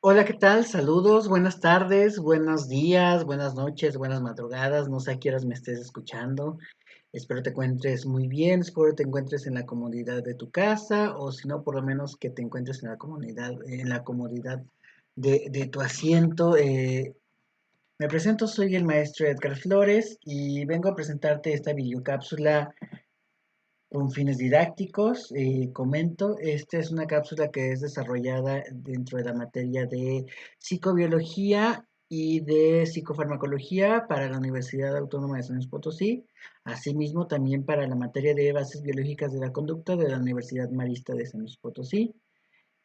Hola, ¿qué tal? Saludos, buenas tardes, buenos días, buenas noches, buenas madrugadas. No sé a qué horas me estés escuchando. Espero te encuentres muy bien, espero te encuentres en la comodidad de tu casa o si no, por lo menos que te encuentres en la comodidad de tu asiento. Me presento, soy el maestro Edgar Flores y vengo a presentarte esta videocápsula con fines didácticos. Comento, esta es una cápsula que es desarrollada dentro de la materia de psicobiología y de psicofarmacología para la Universidad Autónoma de San Luis Potosí, asimismo también para la materia de bases biológicas de la conducta de la Universidad Marista de San Luis Potosí.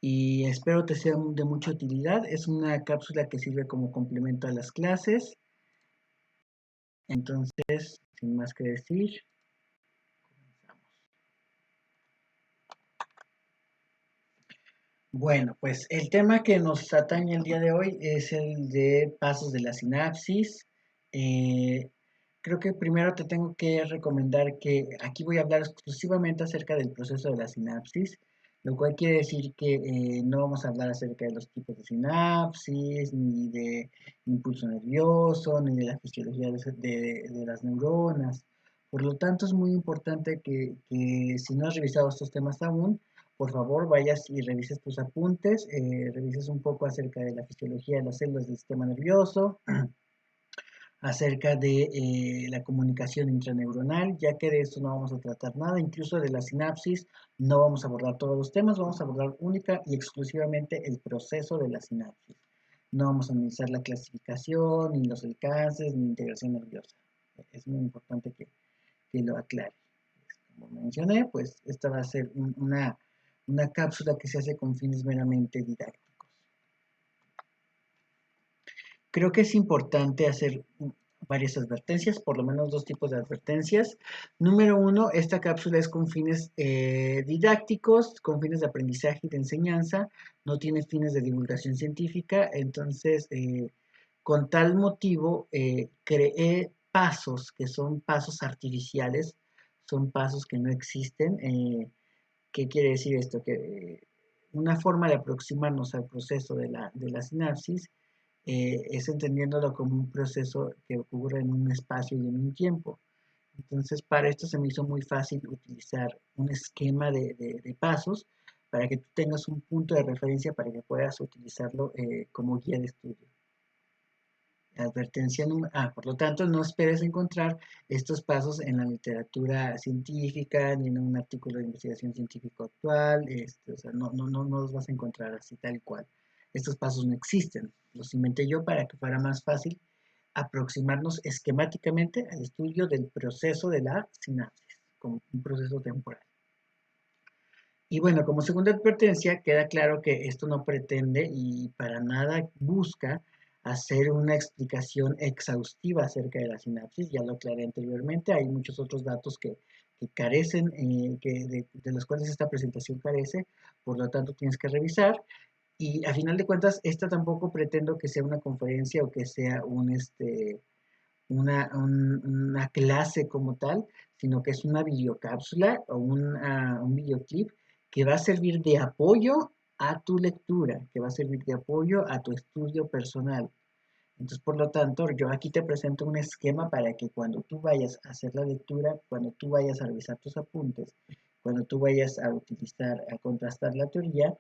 Y espero te sea de mucha utilidad. Es una cápsula que sirve como complemento a las clases. Entonces, sin más que decir, bueno, pues el tema que nos atañe el día de hoy es el de pasos de la sinapsis. Eh, Creo que primero te tengo que recomendar que aquí voy a hablar exclusivamente acerca del proceso de la sinapsis, lo cual quiere decir que no vamos a hablar acerca de los tipos de sinapsis, ni de impulso nervioso, ni de la fisiología de las neuronas. Por lo tanto, es muy importante que si no has revisado estos temas aún, por favor vayas y revises tus apuntes, revises un poco acerca de la fisiología de las células del sistema nervioso, acerca de la comunicación intraneuronal, ya que de esto no vamos a tratar nada, incluso de la sinapsis no vamos a abordar todos los temas, vamos a abordar única y exclusivamente el proceso de la sinapsis. No vamos a analizar la clasificación, ni los alcances, ni integración nerviosa. Es muy importante que lo aclare. Como mencioné, pues esta va a ser una cápsula que se hace con fines meramente didácticos. Creo que es importante hacer varias advertencias, por lo menos dos tipos de advertencias. Número uno, esta cápsula es con fines didácticos, con fines de aprendizaje y de enseñanza, no tiene fines de divulgación científica, entonces con tal motivo creé pasos que son pasos artificiales, son pasos que no existen. ¿Qué quiere decir esto? Que una forma de aproximarnos al proceso de la sinapsis es entendiéndolo como un proceso que ocurre en un espacio y en un tiempo. Entonces, para esto se me hizo muy fácil utilizar un esquema de pasos para que tú tengas un punto de referencia para que puedas utilizarlo como guía de estudio. Advertencia número por lo tanto, no esperes encontrar estos pasos en la literatura científica ni en un artículo de investigación científico actual. O sea, no los vas a encontrar así tal cual. Estos pasos no existen. Los inventé yo para que fuera más fácil aproximarnos esquemáticamente al estudio del proceso de la sinapsis, como un proceso temporal. Y bueno, como segunda advertencia, queda claro que esto no pretende y para nada busca hacer una explicación exhaustiva acerca de la sinapsis, ya lo aclaré anteriormente, hay muchos otros datos que carecen, de los cuales esta presentación carece, por lo tanto tienes que revisar. Y a final de cuentas, esta tampoco pretendo que sea una conferencia o que sea una clase como tal, sino que es una videocápsula o un videoclip que va a servir de apoyo a tu lectura, que va a servir de apoyo a tu estudio personal. Entonces, por lo tanto, yo aquí te presento un esquema para que cuando tú vayas a hacer la lectura, cuando tú vayas a revisar tus apuntes, cuando tú vayas a utilizar, a contrastar la teoría,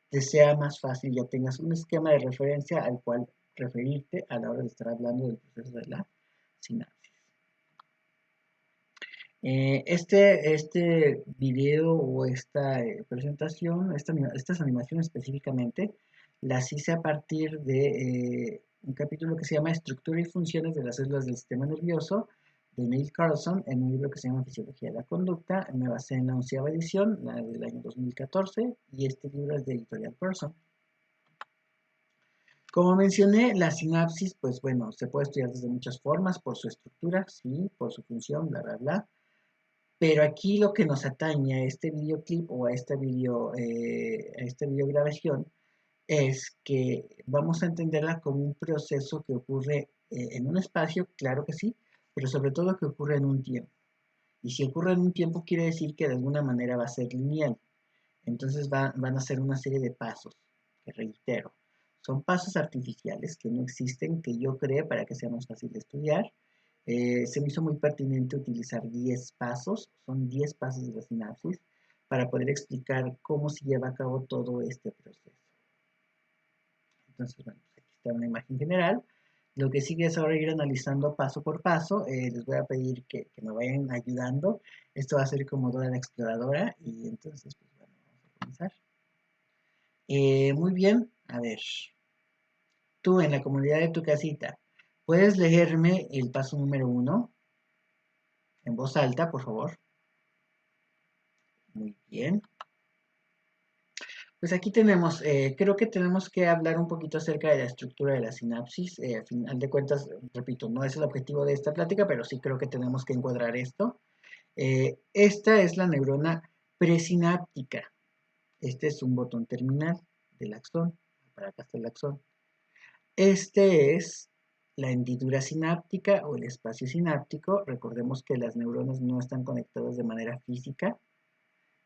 te sea más fácil, ya tengas un esquema de referencia al cual referirte a la hora de estar hablando del proceso de la sinapsis. Este video o esta presentación, estas animaciones específicamente, las hice a partir de un capítulo que se llama Estructura y funciones de las células del sistema nervioso de Neil Carlson en un libro que se llama Fisiología de la Conducta. Me basé en la 11ª edición, la del año 2014, y este libro es de Editorial Person. Como mencioné, la sinapsis, pues bueno, se puede estudiar desde muchas formas, por su estructura, sí, por su función, bla, bla, bla. Pero aquí lo que nos atañe a este videoclip o a esta videograbación es que vamos a entenderla como un proceso que ocurre en un espacio, claro que sí, pero sobre todo que ocurre en un tiempo. Y si ocurre en un tiempo quiere decir que de alguna manera va a ser lineal. Entonces van a ser una serie de pasos, que reitero, Son pasos artificiales que no existen, que yo creé para que sea más fácil de estudiar. Se me hizo muy pertinente utilizar 10 pasos, son 10 pasos de la sinapsis, para poder explicar cómo se lleva a cabo todo este proceso. Entonces, bueno, pues aquí está una imagen general. Lo que sigue es ahora ir analizando paso por paso. Les voy a pedir que me vayan ayudando. Esto va a ser como Dora la Exploradora y entonces, pues bueno, vamos a comenzar. Muy bien, a ver, tú en la comunidad de tu casita, ¿puedes leerme el paso número 1 en voz alta, por favor? Muy bien. Pues aquí tenemos, creo que tenemos que hablar un poquito acerca de la estructura de la sinapsis. A final de cuentas, repito, no es el objetivo de esta plática, pero sí creo que tenemos que encuadrar esto. Esta es la neurona presináptica. Este es un botón terminal del axón. Para acá está el axón. Este es la hendidura sináptica o el espacio sináptico. Recordemos que las neuronas no están conectadas de manera física.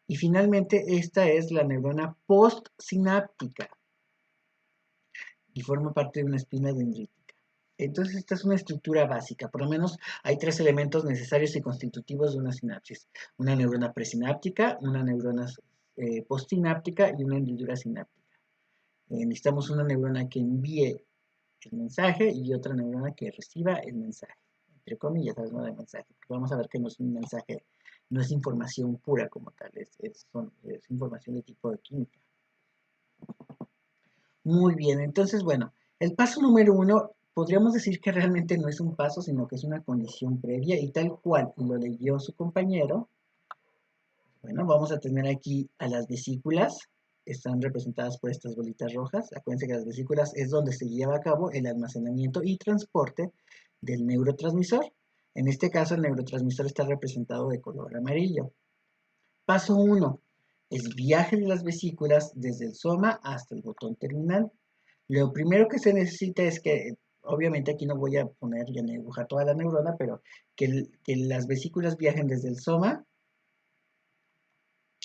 Y finalmente, esta es la neurona postsináptica y forma parte de una espina dendrítica. Entonces, esta es una estructura básica. Por lo menos hay 3 elementos necesarios y constitutivos de una sinapsis. Una neurona presináptica, una neurona postsináptica y una hendidura sináptica. Necesitamos una neurona que envíe el mensaje y otra neurona que reciba el mensaje. Entre comillas, no de mensaje, porque vamos a ver que no es un mensaje, no es información pura como tal, es información de tipo de química. Muy bien, entonces, bueno, el paso número 1 podríamos decir que realmente no es un paso, sino que es una condición previa y tal cual lo leyó su compañero. Bueno, vamos a tener aquí a las vesículas, están representadas por estas bolitas rojas. Acuérdense que las vesículas es donde se lleva a cabo el almacenamiento y transporte del neurotransmisor. En este caso, el neurotransmisor está representado de color amarillo. Paso 1, el viaje de las vesículas desde el soma hasta el botón terminal. Lo primero que se necesita es que, obviamente aquí no voy a poner y a dibujar toda la neurona, pero que las vesículas viajen desde el soma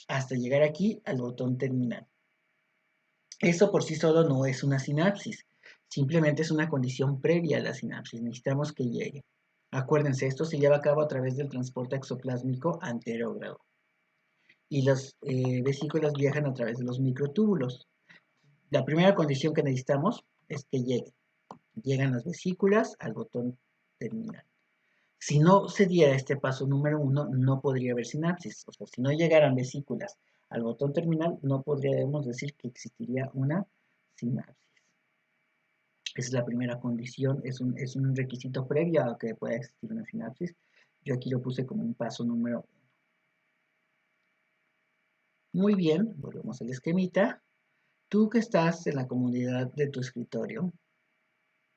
hasta llegar aquí al botón terminal. Eso por sí solo no es una sinapsis, simplemente es una condición previa a la sinapsis, necesitamos que llegue. Acuérdense, esto se lleva a cabo a través del transporte exoplásmico anterógrado. Y las vesículas viajan a través de los microtúbulos. La primera condición que necesitamos es que llegue. Llegan las vesículas al botón terminal. Si no se diera este paso número 1, no podría haber sinapsis. O sea, si no llegaran vesículas al botón terminal, no podríamos decir que existiría una sinapsis. Esa es la primera condición, es un requisito previo a que pueda existir una sinapsis. Yo aquí lo puse como un paso número 1. Muy bien, volvemos al esquemita. Tú que estás en la comunidad de tu escritorio,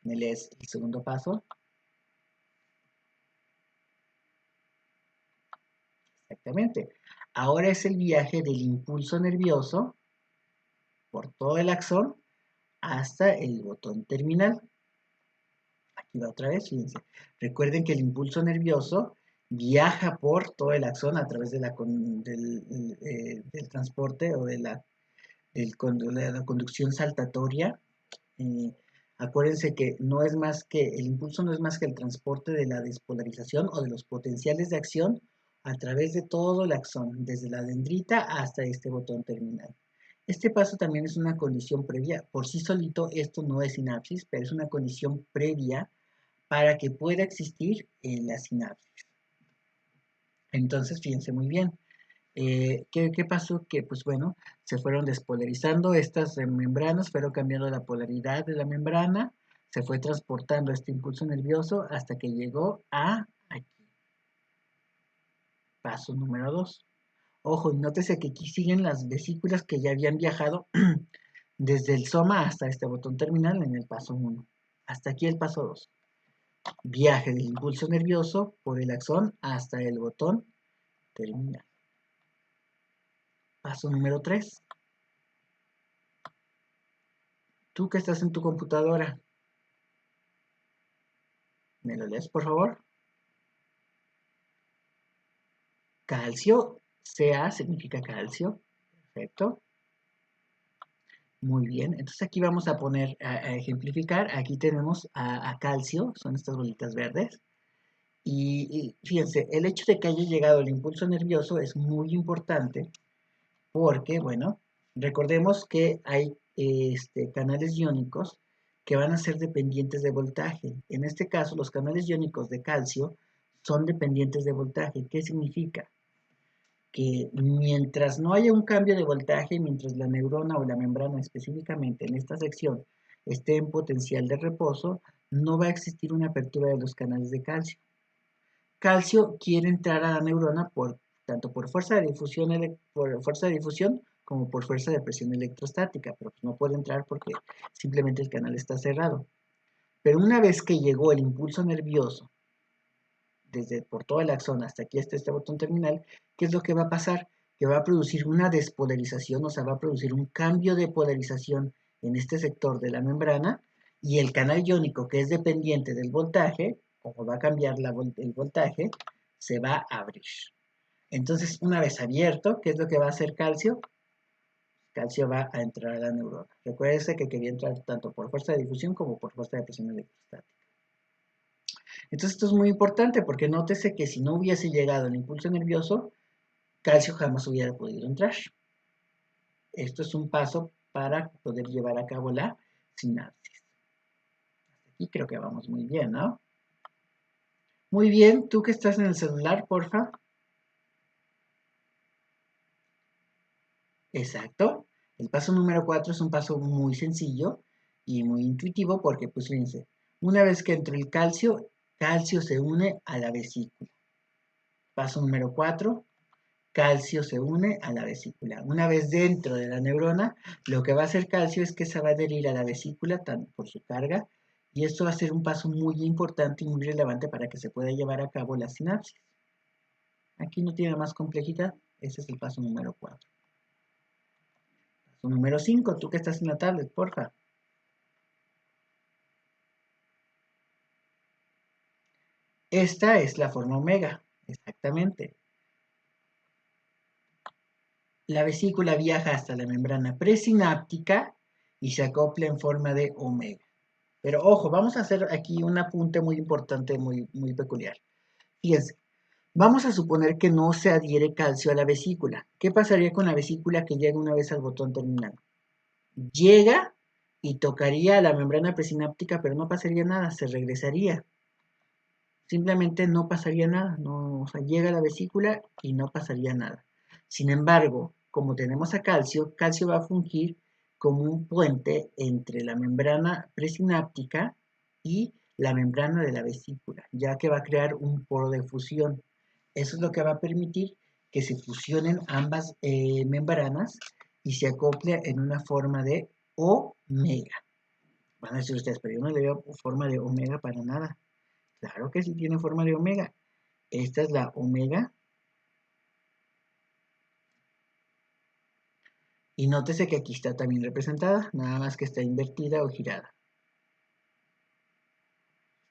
¿me lees el segundo paso? Exactamente. Ahora es el viaje del impulso nervioso por todo el axón hasta el botón terminal. Aquí va otra vez, fíjense. Recuerden que el impulso nervioso viaja por todo el axón a través de del transporte o de la conducción saltatoria. Eh, Acuérdense que no es más que, el impulso no es más que el transporte de la despolarización o de los potenciales de acción a través de todo el axón, desde la dendrita hasta este botón terminal. Este paso también es una condición previa. Por sí solito esto no es sinapsis, pero es una condición previa para que pueda existir la sinapsis. Entonces, fíjense muy bien. ¿Qué pasó? Que, pues bueno, se fueron despolarizando estas membranas, fueron cambiando la polaridad de la membrana, se fue transportando este impulso nervioso hasta que llegó a aquí. Paso número 2. Ojo, y nótese que aquí siguen las vesículas que ya habían viajado desde el soma hasta este botón terminal en el paso 1. Hasta aquí el paso 2. Viaje del impulso nervioso por el axón hasta el botón terminal. Paso número 3. Tú que estás en tu computadora, ¿me lo lees, por favor? Calcio, Ca significa calcio. Perfecto. Muy bien, entonces aquí vamos a poner, a ejemplificar, aquí tenemos a calcio, son estas bolitas verdes, y fíjense, el hecho de que haya llegado el impulso nervioso es muy importante porque, bueno, recordemos que hay canales iónicos que van a ser dependientes de voltaje. En este caso, los canales iónicos de calcio son dependientes de voltaje. ¿Qué significa? Que mientras no haya un cambio de voltaje, mientras la neurona o la membrana específicamente en esta sección esté en potencial de reposo, no va a existir una apertura de los canales de calcio. Calcio quiere entrar a la neurona tanto por fuerza de difusión, como por fuerza de presión electrostática, pero pues no puede entrar porque simplemente el canal está cerrado. Pero una vez que llegó el impulso nervioso desde por toda la axón hasta aquí hasta este botón terminal, ¿qué es lo que va a pasar? Que va a producir una despolarización, o sea, va a producir un cambio de polarización en este sector de la membrana y el canal iónico que es dependiente del voltaje, como va a cambiar el voltaje, se va a abrir. Entonces, una vez abierto, ¿qué es lo que va a hacer calcio? Calcio va a entrar a la neurona. Recuérdese que quería entrar tanto por fuerza de difusión como por fuerza de presión electrostática. Entonces esto es muy importante porque nótese que si no hubiese llegado el impulso nervioso, calcio jamás hubiera podido entrar. Esto es un paso para poder llevar a cabo la sinapsis. Hasta aquí creo que vamos muy bien, ¿no? Muy bien, tú que estás en el celular, porfa. Exacto. El paso número 4 es un paso muy sencillo y muy intuitivo porque, pues fíjense, una vez que entra el calcio, calcio se une a la vesícula. Paso número 4, calcio se une a la vesícula. Una vez dentro de la neurona, lo que va a hacer calcio es que se va a adherir a la vesícula por su carga y esto va a ser un paso muy importante y muy relevante para que se pueda llevar a cabo la sinapsis. Aquí no tiene más complejidad, ese es el paso número 4. Paso número 5, tú que estás en la tablet, porfa. Esta es la forma omega, exactamente. La vesícula viaja hasta la membrana presináptica y se acopla en forma de omega. Pero ojo, vamos a hacer aquí un apunte muy importante, muy, muy peculiar. Fíjense, vamos a suponer que no se adhiere calcio a la vesícula. ¿Qué pasaría con la vesícula que llega una vez al botón terminal? Llega y tocaría la membrana presináptica, pero no pasaría nada, se regresaría. Simplemente no pasaría nada, no, o sea, llega a la vesícula y no pasaría nada. Sin embargo, como tenemos a calcio, calcio va a fungir como un puente entre la membrana presináptica y la membrana de la vesícula, ya que va a crear un poro de fusión. Eso es lo que va a permitir que se fusionen ambas membranas y se acople en una forma de omega. Van a decir ustedes, pero yo no le veo forma de omega para nada. Claro que sí tiene forma de omega. Esta es la omega. Y nótese que aquí está también representada, nada más que está invertida o girada.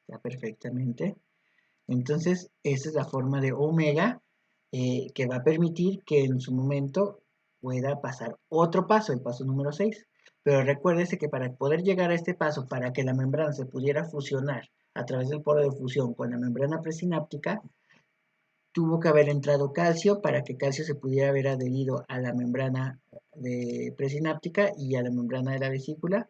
Está perfectamente. Entonces, esta es la forma de omega que va a permitir que en su momento pueda pasar otro paso, el paso número 6. Pero recuérdese que para poder llegar a este paso, para que la membrana se pudiera fusionar a través del poro de fusión con la membrana presináptica, tuvo que haber entrado calcio para que calcio se pudiera haber adherido a la membrana presináptica y a la membrana de la vesícula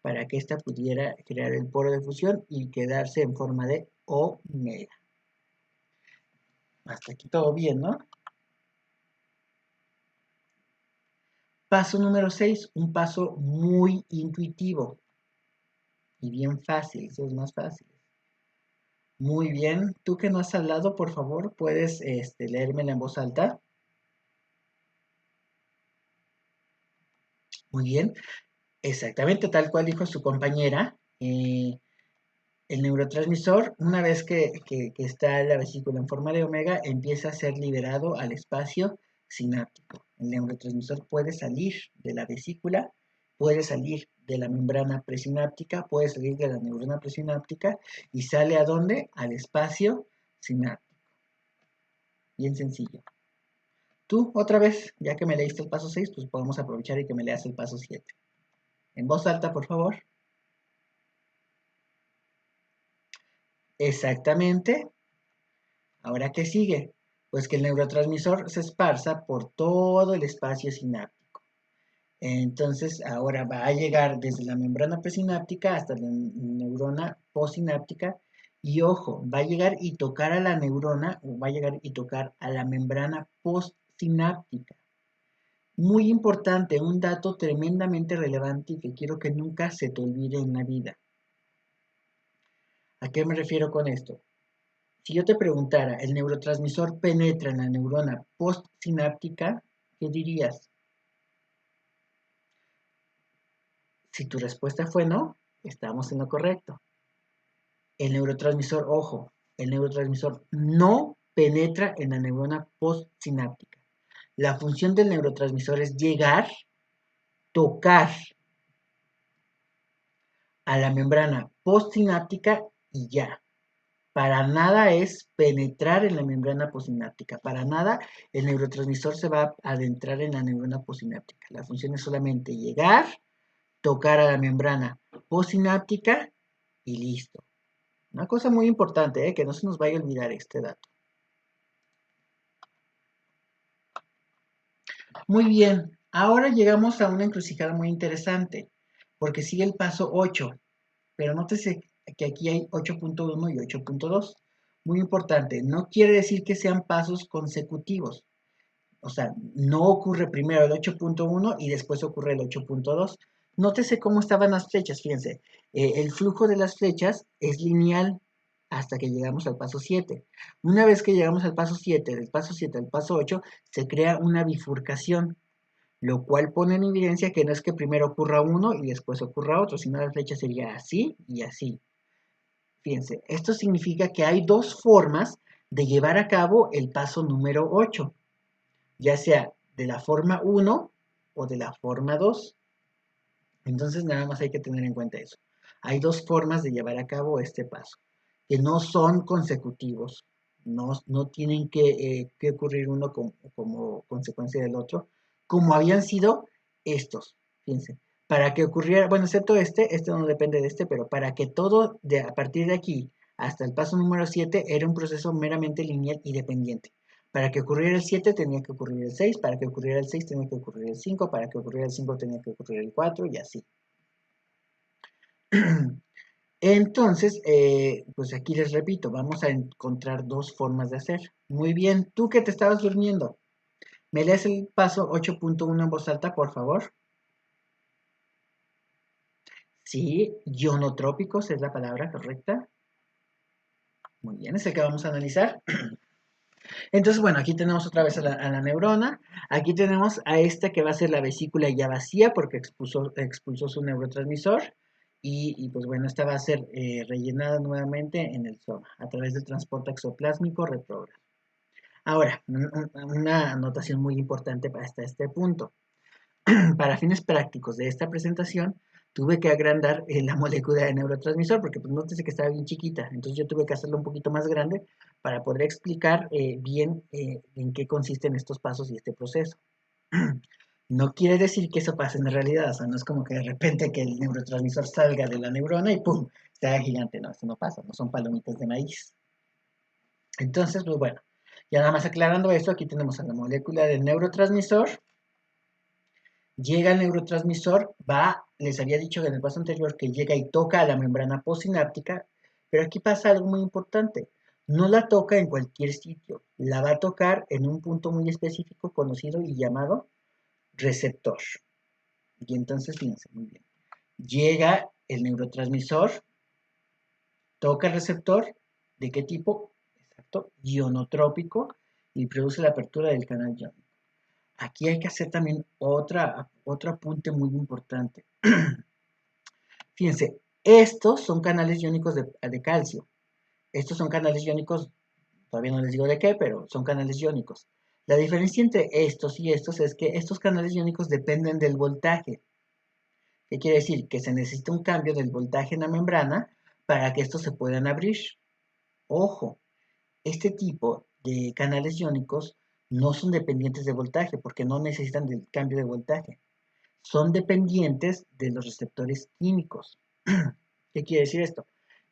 para que ésta pudiera crear el poro de fusión y quedarse en forma de omega. Hasta aquí todo bien, ¿no? Paso número 6, un paso muy intuitivo y bien fácil, eso es más fácil. Muy bien, tú que no has hablado, por favor, puedes leérmela en voz alta. Muy bien, exactamente tal cual dijo su compañera. El neurotransmisor, una vez que está la vesícula en forma de omega, empieza a ser liberado al espacio sináptico. El neurotransmisor puede salir de la vesícula, puede salir de la membrana presináptica, puede salir de la neurona presináptica y sale ¿a dónde? Al espacio sináptico. Bien sencillo. Tú, otra vez, ya que me leíste el paso 6, pues podemos aprovechar y que me leas el paso 7. En voz alta, por favor. Exactamente. Ahora, ¿qué sigue? Pues que el neurotransmisor se esparza por todo el espacio sináptico. Entonces, ahora va a llegar desde la membrana presináptica hasta la neurona postsináptica. Y ojo, va a llegar y tocar a la neurona, o va a llegar y tocar a la membrana postsináptica. Muy importante, un dato tremendamente relevante y que quiero que nunca se te olvide en la vida. ¿A qué me refiero con esto? Si yo te preguntara, ¿el neurotransmisor penetra en la neurona postsináptica? ¿Qué dirías? Si tu respuesta fue no, estamos en lo correcto. El neurotransmisor, ojo, el neurotransmisor no penetra en la neurona postsináptica. La función del neurotransmisor es llegar, tocar a la membrana postsináptica y ya. Para nada es penetrar en la membrana postsináptica. Para nada el neurotransmisor se va a adentrar en la neurona postsináptica. La función es solamente llegar, tocar a la membrana postsináptica y listo. Una cosa muy importante, que no se nos vaya a olvidar este dato. Muy bien, ahora llegamos a una encrucijada muy interesante, porque sigue el paso 8, pero nótese que aquí hay 8.1 y 8.2. Muy importante, no quiere decir que sean pasos consecutivos. O sea, no ocurre primero el 8.1 y después ocurre el 8.2. Nótese cómo estaban las flechas, fíjense. El flujo de las flechas es lineal hasta que llegamos al paso 7. Una vez que llegamos al paso 7, del paso 7 al paso 8, se crea una bifurcación, lo cual pone en evidencia que no es que primero ocurra uno y después ocurra otro, sino la flecha sería así y así. Fíjense, esto significa que hay dos formas de llevar a cabo el paso número 8, ya sea de la forma 1 o de la forma 2. Entonces nada más hay que tener en cuenta eso. Hay dos formas de llevar a cabo este paso, que no son consecutivos, no tienen que ocurrir uno como consecuencia del otro, como habían sido estos. Fíjense, para que ocurriera, bueno, excepto este no depende de este, pero para que todo a partir de aquí hasta el paso número 7 era un proceso meramente lineal y dependiente. Para que ocurriera el 7 tenía que ocurrir el 6, para que ocurriera el 6 tenía que ocurrir el 5, para que ocurriera el 5 tenía que ocurrir el 4 y así. Entonces, pues aquí les repito, vamos a encontrar dos formas de hacer. Muy bien, tú que te estabas durmiendo, ¿me lees el paso 8.1 en voz alta, por favor? Sí, ionotrópicos es la palabra correcta. Muy bien, es el que vamos a analizar. Entonces, bueno, aquí tenemos otra vez a la neurona. Aquí tenemos a esta que va a ser la vesícula ya vacía porque expulsó su neurotransmisor. Y, pues bueno, esta va a ser rellenada nuevamente en el soma a través del transporte exoplásmico retrógrado. Ahora, una anotación muy importante hasta este punto. Para fines prácticos de esta presentación, tuve que agrandar la molécula de neurotransmisor porque pues nótese que estaba bien chiquita, entonces yo tuve que hacerlo un poquito más grande para poder explicar bien en qué consisten estos pasos y este proceso. No quiere decir que eso pase en realidad, o sea, no es como que de repente que el neurotransmisor salga de la neurona y ¡pum! Se haga gigante, no, eso no pasa, no son palomitas de maíz. Entonces, pues bueno, ya nada más aclarando esto, aquí tenemos a la molécula del neurotransmisor. Llega el neurotransmisor, les había dicho en el paso anterior que llega y toca a la membrana postsináptica, pero aquí pasa algo muy importante. No la toca en cualquier sitio, la va a tocar en un punto muy específico conocido y llamado receptor. Y entonces, fíjense, muy bien. Llega el neurotransmisor, toca el receptor, ¿de qué tipo? Exacto, ionotrópico, y produce la apertura del canal iónico. Aquí hay que hacer también otro apunte muy importante. Fíjense, estos son canales iónicos de calcio. Estos son canales iónicos, todavía no les digo de qué, pero son canales iónicos. La diferencia entre estos y estos es que estos canales iónicos dependen del voltaje. ¿Qué quiere decir? Que se necesita un cambio del voltaje en la membrana para que estos se puedan abrir. Ojo, este tipo de canales iónicos no son dependientes de voltaje porque no necesitan del cambio de voltaje. son dependientes de los receptores químicos. ¿Qué quiere decir esto?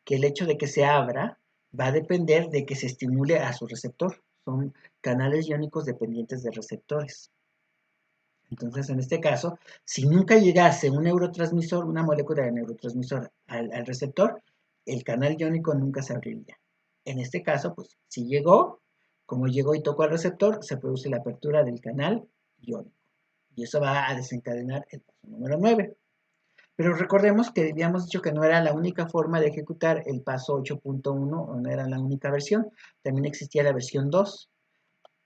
Que el hecho de que se abra va a depender de que se estimule a su receptor. Son canales iónicos dependientes de receptores. Entonces, en este caso, si nunca llegase un neurotransmisor, una molécula de neurotransmisor al receptor, el canal iónico nunca se abriría. En este caso, pues, si llegó, como llegó y tocó al receptor, se produce la apertura del canal iónico. Y eso va a desencadenar el paso número 9. Pero recordemos que habíamos dicho que no era la única forma de ejecutar el paso 8.1, o no era la única versión. También existía la versión 2.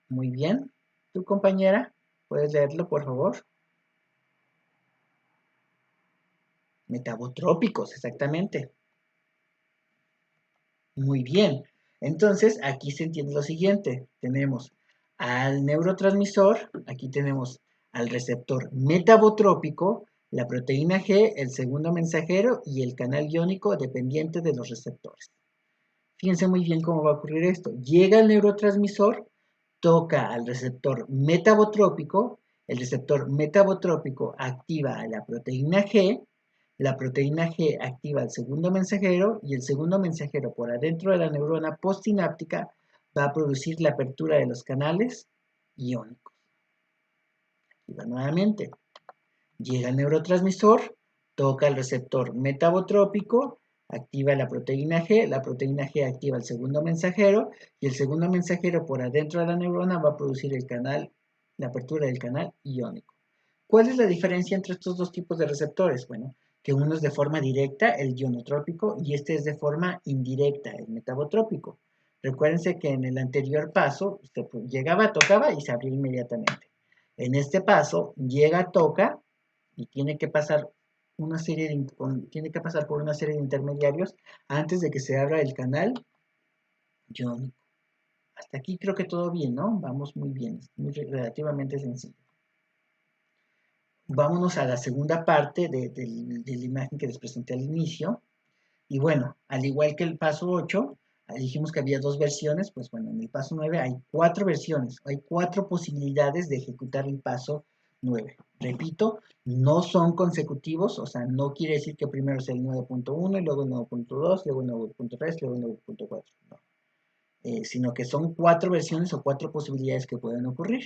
Muy bien. ¿Tu compañera? ¿Puedes leerlo, por favor? Metabotrópicos, exactamente. Muy bien. Entonces, aquí se entiende lo siguiente. Tenemos al neurotransmisor, aquí tenemos al receptor metabotrópico, la proteína G, el segundo mensajero y el canal iónico dependiente de los receptores. Fíjense muy bien cómo va a ocurrir esto. Llega el neurotransmisor, toca al receptor metabotrópico, el receptor metabotrópico activa a la proteína G activa al segundo mensajero y el segundo mensajero por adentro de la neurona postsináptica va a producir la apertura de los canales iónicos. Activa nuevamente. Llega el neurotransmisor, toca el receptor metabotrópico, activa la proteína G activa el segundo mensajero y el segundo mensajero por adentro de la neurona va a producir la apertura del canal iónico. ¿Cuál es la diferencia entre estos dos tipos de receptores? Bueno, que uno es de forma directa, el ionotrópico, y este es de forma indirecta, el metabotrópico. Recuérdense que en el anterior paso llegaba, tocaba y se abría inmediatamente. En este paso llega, toca y tiene que pasar tiene que pasar por una serie de intermediarios antes de que se abra el canal iónico. Hasta aquí creo que todo bien, ¿no? Vamos muy bien, es muy relativamente sencillo. Vámonos a la segunda parte de la imagen que les presenté al inicio. Y bueno, al igual que el paso 8, dijimos que había dos versiones, pues bueno, en el paso 9 hay 4 versiones, hay 4 posibilidades de ejecutar el paso 9. Repito, no son consecutivos, o sea, no quiere decir que primero sea el 9.1 y luego el 9.2, luego el 9.3, luego el 9.4, no. Sino que son 4 versiones o 4 posibilidades que pueden ocurrir.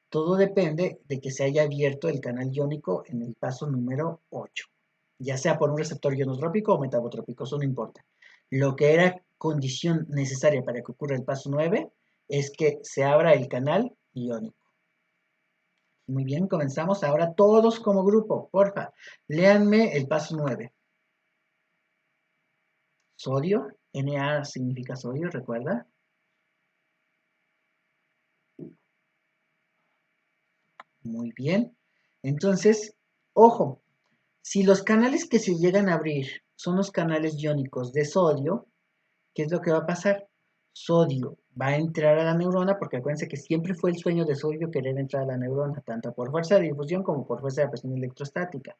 Todo depende de que se haya abierto el canal iónico en el paso número 8, ya sea por un receptor ionotrópico o metabotrópico, eso no importa. Lo que era condición necesaria para que ocurra el paso 9 es que se abra el canal iónico. Muy bien, comenzamos ahora todos como grupo, porfa. Léanme el paso 9. Sodio, Na significa sodio, ¿recuerda? Muy bien. Entonces, ojo, si los canales que se llegan a abrir son los canales iónicos de sodio, ¿qué es lo que va a pasar? Sodio va a entrar a la neurona, porque acuérdense que siempre fue el sueño de sodio querer entrar a la neurona, tanto por fuerza de difusión como por fuerza de presión electrostática.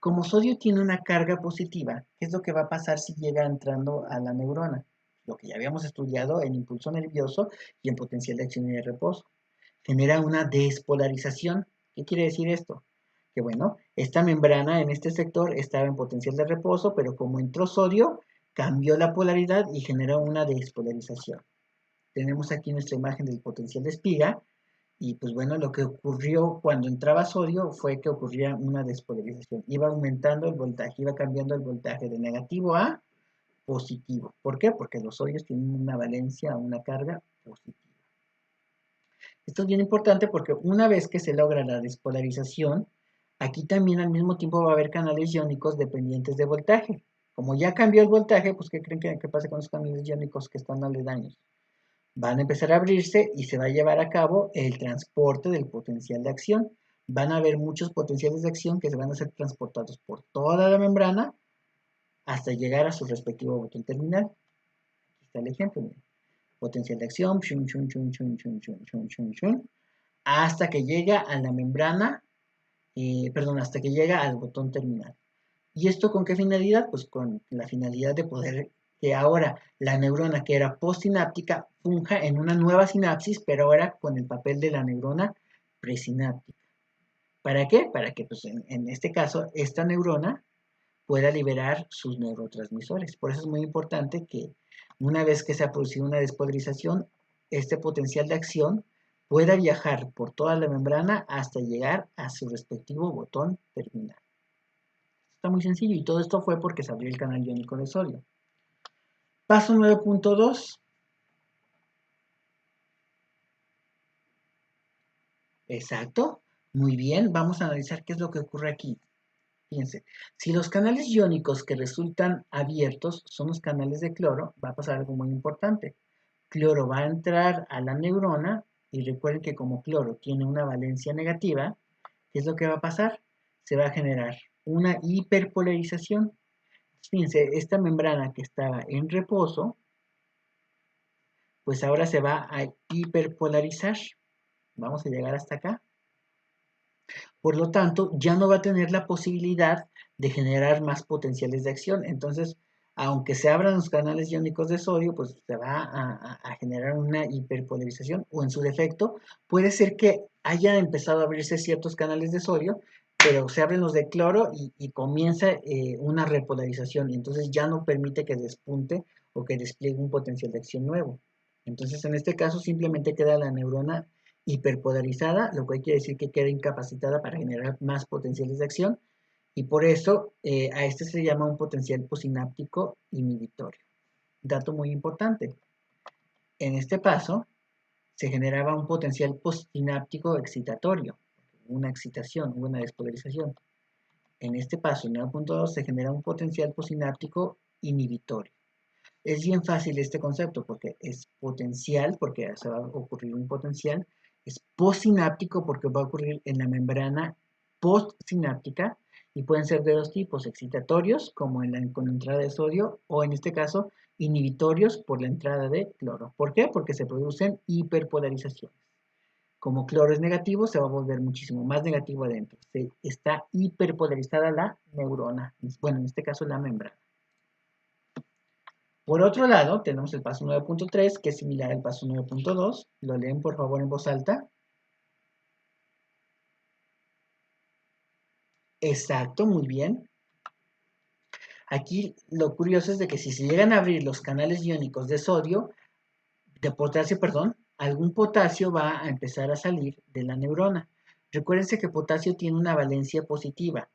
Como sodio tiene una carga positiva, ¿qué es lo que va a pasar si llega entrando a la neurona? Lo que ya habíamos estudiado en impulso nervioso y en potencial de acción y de reposo. Genera una despolarización. ¿Qué quiere decir esto? Que bueno, esta membrana en este sector estaba en potencial de reposo, pero como entró sodio, cambió la polaridad y generó una despolarización. Tenemos aquí nuestra imagen del potencial de espiga, y pues bueno, lo que ocurrió cuando entraba sodio fue que ocurría una despolarización. Iba aumentando el voltaje, iba cambiando el voltaje de negativo a positivo. ¿Por qué? Porque los sodios tienen una valencia, una carga positiva. Esto es bien importante porque una vez que se logra la despolarización, aquí también al mismo tiempo va a haber canales iónicos dependientes de voltaje. Como ya cambió el voltaje, pues ¿qué creen que pasa con los canales iónicos que están aledaños? Van a empezar a abrirse y se va a llevar a cabo el transporte del potencial de acción. Van a haber muchos potenciales de acción que se van a ser transportados por toda la membrana hasta llegar a su respectivo botón terminal. Aquí está el ejemplo, miren. Potencial de acción, chun, chun, chun, chun, chun, chun, chun, chun, chun, hasta que llega a la membrana, hasta que llega al botón terminal. ¿Y esto con qué finalidad? Pues con la finalidad de poder que ahora la neurona que era postsináptica funja en una nueva sinapsis, pero ahora con el papel de la neurona presináptica. ¿Para qué? Para que, pues, en este caso, esta neurona pueda liberar sus neurotransmisores. Por eso es muy importante que una vez que se ha producido una despolarización, este potencial de acción pueda viajar por toda la membrana hasta llegar a su respectivo botón terminal. Está muy sencillo y todo esto fue porque se abrió el canal iónico de sodio. Paso 9.2. Exacto. Muy bien, vamos a analizar qué es lo que ocurre aquí. Fíjense, si los canales iónicos que resultan abiertos son los canales de cloro, va a pasar algo muy importante. Cloro va a entrar a la neurona y recuerden que como cloro tiene una valencia negativa, ¿qué es lo que va a pasar? Se va a generar una hiperpolarización. Fíjense, esta membrana que estaba en reposo, pues ahora se va a hiperpolarizar. Vamos a llegar hasta acá. Por lo tanto, ya no va a tener la posibilidad de generar más potenciales de acción. Entonces, aunque se abran los canales iónicos de sodio, pues se va a generar una hiperpolarización o en su defecto, puede ser que haya empezado a abrirse ciertos canales de sodio, pero se abren los de cloro y comienza una repolarización y entonces ya no permite que despunte o que despliegue un potencial de acción nuevo. Entonces, en este caso, simplemente queda la neurona hiperpolarizada, lo cual quiere decir que queda incapacitada para generar más potenciales de acción y por eso a este se le llama un potencial posináptico inhibitorio. Dato muy importante, en este paso se generaba un potencial postsináptico excitatorio, una excitación, una despolarización. En este paso, en 9.2, se genera un potencial posináptico inhibitorio. Es bien fácil este concepto porque es potencial, porque se va a ocurrir un potencial, es postsináptico porque va a ocurrir en la membrana postsináptica y pueden ser de dos tipos, excitatorios como con la entrada de sodio o en este caso inhibitorios por la entrada de cloro. ¿Por qué? Porque se producen hiperpolarizaciones. Como cloro es negativo, se va a volver muchísimo más negativo adentro. Está hiperpolarizada la neurona, bueno, en este caso la membrana. Por otro lado, tenemos el paso 9.3, que es similar al paso 9.2. Lo leen por favor en voz alta. Exacto, muy bien. Aquí lo curioso es de que si se llegan a abrir los canales iónicos de sodio, de potasio, perdón, algún potasio va a empezar a salir de la neurona. Recuérdense que potasio tiene una valencia positiva.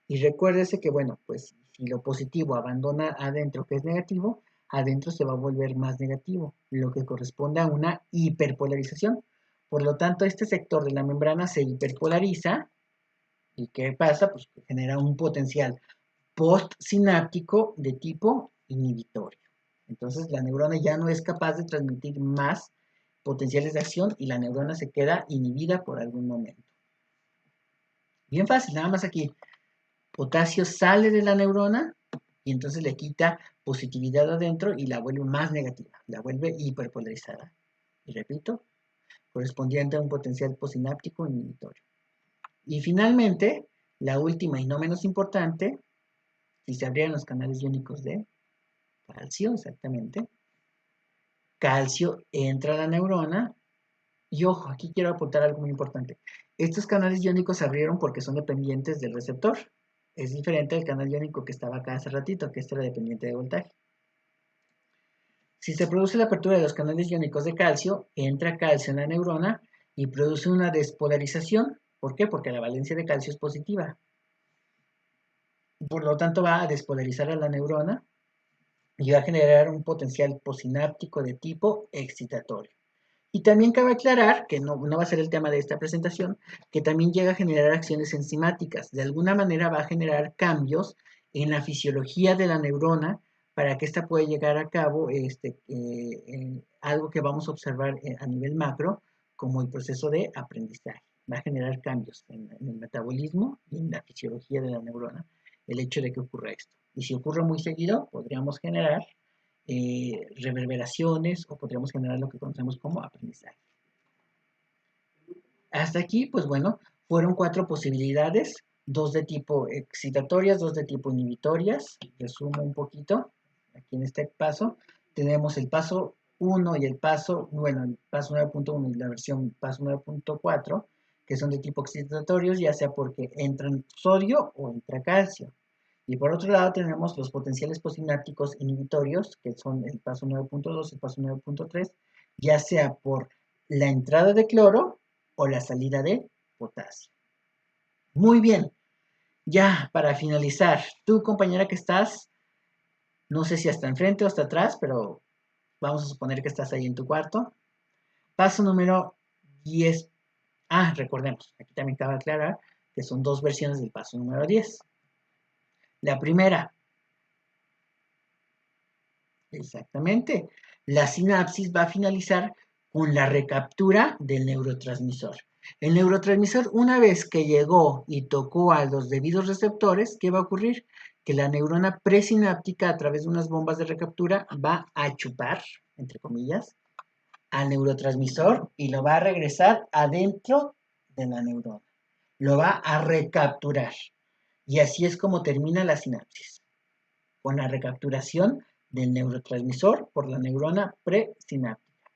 Y recuérdense que, bueno, pues si lo positivo abandona adentro que es negativo, adentro se va a volver más negativo, lo que corresponde a una hiperpolarización. Por lo tanto, este sector de la membrana se hiperpolariza y ¿qué pasa? Pues genera un potencial postsináptico de tipo inhibitorio. Entonces, la neurona ya no es capaz de transmitir más potenciales de acción y la neurona se queda inhibida por algún momento. Bien fácil, nada más aquí potasio sale de la neurona y entonces le quita positividad adentro y la vuelve más negativa, la vuelve hiperpolarizada. Y repito, correspondiente a un potencial posináptico inhibitorio. Y finalmente, la última y no menos importante, si se abrieran los canales iónicos de calcio, exactamente, calcio entra a la neurona y ojo, aquí quiero apuntar algo muy importante. Estos canales iónicos se abrieron porque son dependientes del receptor. Es diferente al canal iónico que estaba acá hace ratito, que este era dependiente de voltaje. Si se produce la apertura de los canales iónicos de calcio, entra calcio en la neurona y produce una despolarización. ¿Por qué? Porque la valencia de calcio es positiva. Por lo tanto, va a despolarizar a la neurona y va a generar un potencial posináptico de tipo excitatorio. Y también cabe aclarar, que no va a ser el tema de esta presentación, que también llega a generar acciones enzimáticas. De alguna manera va a generar cambios en la fisiología de la neurona para que ésta pueda llegar a cabo algo que vamos a observar a nivel macro, como el proceso de aprendizaje. Va a generar cambios en el metabolismo y en la fisiología de la neurona, el hecho de que ocurra esto. Y si ocurre muy seguido, podríamos generar reverberaciones o podríamos generar lo que conocemos como aprendizaje. Hasta aquí, pues bueno, fueron 4 posibilidades, 2 de tipo excitatorias, 2 de tipo inhibitorias. Resumo un poquito. Aquí en este paso tenemos el paso 1 y el paso 9.1 y la versión paso 9.4, que son de tipo excitatorios, ya sea porque entran sodio o entra calcio. Y por otro lado tenemos los potenciales posinápticos inhibitorios, que son el paso 9.2 y el paso 9.3, ya sea por la entrada de cloro o la salida de potasio. Muy bien, ya para finalizar, tú compañera que estás, no sé si hasta enfrente o hasta atrás, pero vamos a suponer que estás ahí en tu cuarto. Paso número 10. Ah, recordemos, aquí también cabe aclarar que son dos versiones del paso número 10. La primera, exactamente, la sinapsis va a finalizar con la recaptura del neurotransmisor. El neurotransmisor, una vez que llegó y tocó a los debidos receptores, ¿qué va a ocurrir? Que la neurona presináptica, a través de unas bombas de recaptura, va a chupar, entre comillas, al neurotransmisor y lo va a regresar adentro de la neurona. Lo va a recapturar. Y así es como termina la sinapsis, con la recapturación del neurotransmisor por la neurona presináptica.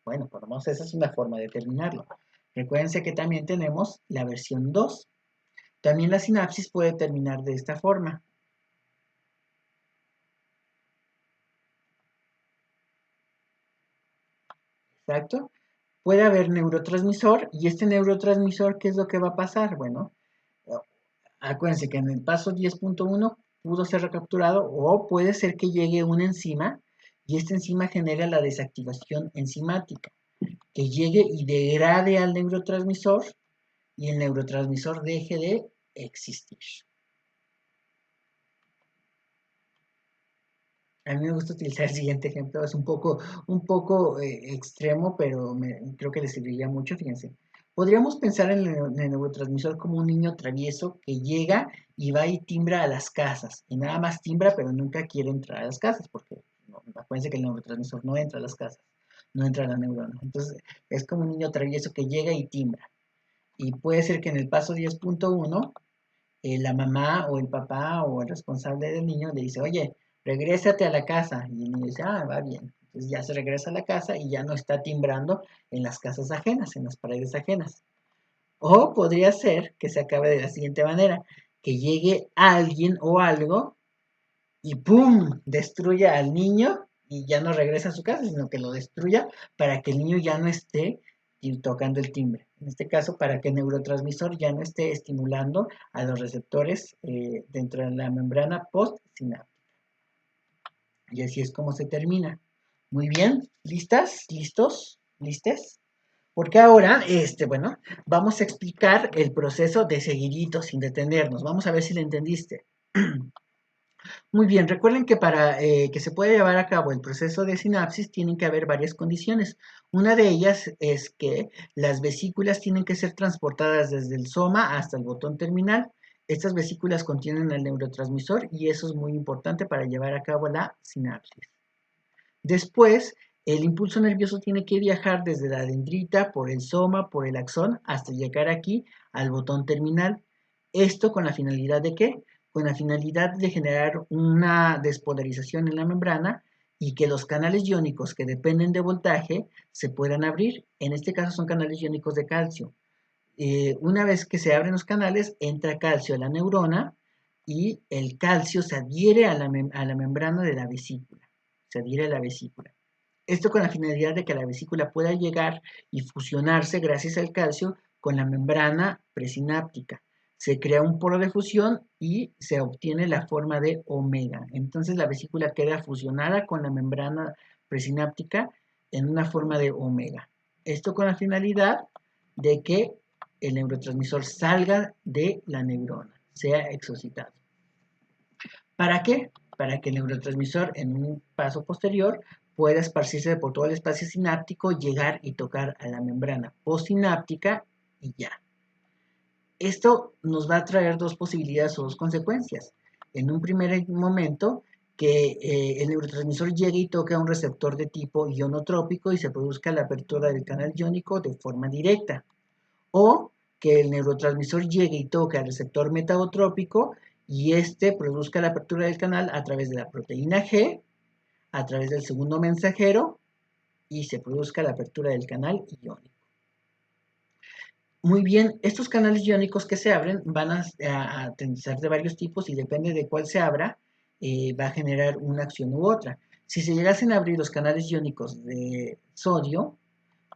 Bueno, por lo menos esa es una forma de terminarlo. Recuérdense que también tenemos la versión 2. También la sinapsis puede terminar de esta forma. Exacto. Puede haber neurotransmisor y este neurotransmisor, ¿qué es lo que va a pasar? Bueno, acuérdense que en el paso 10.1 pudo ser recapturado o puede ser que llegue una enzima y esta enzima genera la desactivación enzimática, que llegue y degrade al neurotransmisor y el neurotransmisor deje de existir. A mí me gusta utilizar el siguiente ejemplo, es un poco extremo, pero creo que le serviría mucho, fíjense. Podríamos pensar en el neurotransmisor como un niño travieso que llega y va y timbra a las casas, y nada más timbra, pero nunca quiere entrar a las casas, porque acuérdense que el neurotransmisor no entra a las casas, no entra a la neurona. Entonces, es como un niño travieso que llega y timbra. Y puede ser que en el paso 10.1 la mamá o el papá o el responsable del niño le dice, oye, regrésate a la casa. Y el niño dice, ah, va bien. Entonces ya se regresa a la casa y ya no está timbrando en las casas ajenas, en las paredes ajenas. O podría ser que se acabe de la siguiente manera, que llegue alguien o algo y ¡pum! Destruya al niño y ya no regresa a su casa, sino que lo destruya para que el niño ya no esté tocando el timbre. En este caso, para que el neurotransmisor ya no esté estimulando a los receptores dentro de la membrana postsináptica. Y así es como se termina. Muy bien, ¿listas? ¿Listos? ¿Listes? Porque ahora, bueno, vamos a explicar el proceso de seguidito, sin detenernos. Vamos a ver si le entendiste. Muy bien, recuerden que para que se pueda llevar a cabo el proceso de sinapsis tienen que haber varias condiciones. Una de ellas es que las vesículas tienen que ser transportadas desde el soma hasta el botón terminal. Estas vesículas contienen el neurotransmisor y eso es muy importante para llevar a cabo la sinapsis. Después, el impulso nervioso tiene que viajar desde la dendrita, por el soma, por el axón, hasta llegar aquí al botón terminal. Esto con la finalidad de ¿qué? Con la finalidad de generar una despolarización en la membrana y que los canales iónicos que dependen de voltaje se puedan abrir. En este caso son canales iónicos de calcio. Una vez que se abren los canales, entra calcio a la neurona y el calcio se adhiere a la membrana de la vesícula. Se adhiere a la vesícula. Esto con la finalidad de que la vesícula pueda llegar y fusionarse gracias al calcio con la membrana presináptica. Se crea un poro de fusión y se obtiene la forma de omega. Entonces la vesícula queda fusionada con la membrana presináptica en una forma de omega. Esto con la finalidad de que el neurotransmisor salga de la neurona, sea exocitado. ¿Para qué? Para que el neurotransmisor en un paso posterior pueda esparcirse por todo el espacio sináptico, llegar y tocar a la membrana postsináptica y ya. Esto nos va a traer dos posibilidades o dos consecuencias. En un primer momento, que el neurotransmisor llegue y toque a un receptor de tipo ionotrópico y se produzca la apertura del canal iónico de forma directa. O que el neurotransmisor llegue y toque al receptor metabotrópico y este produzca la apertura del canal a través de la proteína G, a través del segundo mensajero y se produzca la apertura del canal iónico. Muy bien, estos canales iónicos que se abren van a ser de varios tipos y depende de cuál se abra, va a generar una acción u otra. Si se llegasen a abrir los canales iónicos de sodio,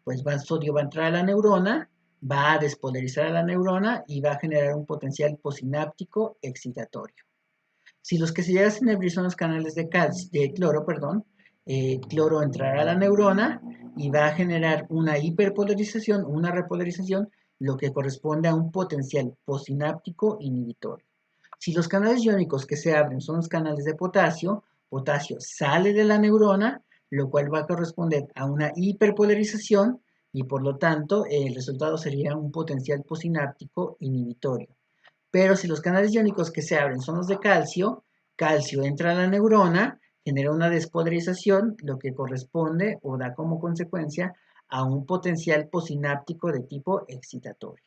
pues sodio va a entrar a la neurona, va a despolarizar a la neurona y va a generar un potencial posináptico excitatorio. Si los que se llegasen a abrir son los canales de cloro, perdón, cloro entrará a la neurona y va a generar una hiperpolarización, una repolarización, lo que corresponde a un potencial posináptico inhibitorio. Si los canales iónicos que se abren son los canales de potasio, potasio sale de la neurona, lo cual va a corresponder a una hiperpolarización y por lo tanto el resultado sería un potencial posináptico inhibitorio. Pero si los canales iónicos que se abren son los de calcio, calcio entra a la neurona, genera una despolarización, lo que corresponde o da como consecuencia a un potencial posináptico de tipo excitatorio.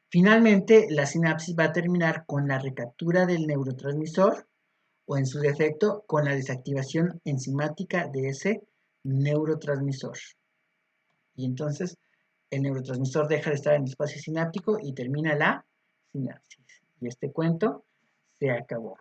Finalmente, la sinapsis va a terminar con la recaptura del neurotransmisor o en su defecto con la desactivación enzimática de ese neurotransmisor. Y entonces el neurotransmisor deja de estar en el espacio sináptico y termina la sinapsis. Y este cuento se acabó.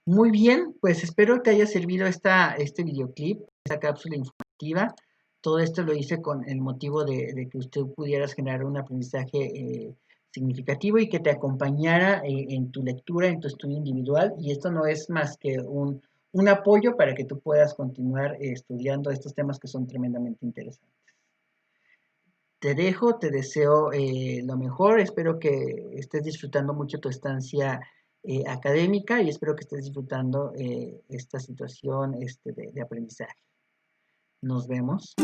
Muy bien, pues espero que te haya servido este videoclip, esta cápsula informativa. Todo esto lo hice con el motivo de que usted pudieras generar un aprendizaje significativo y que te acompañara en tu lectura, en tu estudio individual. Y esto no es más que un apoyo para que tú puedas continuar estudiando estos temas que son tremendamente interesantes. Te dejo, te deseo lo mejor, espero que estés disfrutando mucho tu estancia académica y espero que estés disfrutando esta situación de aprendizaje. Nos vemos.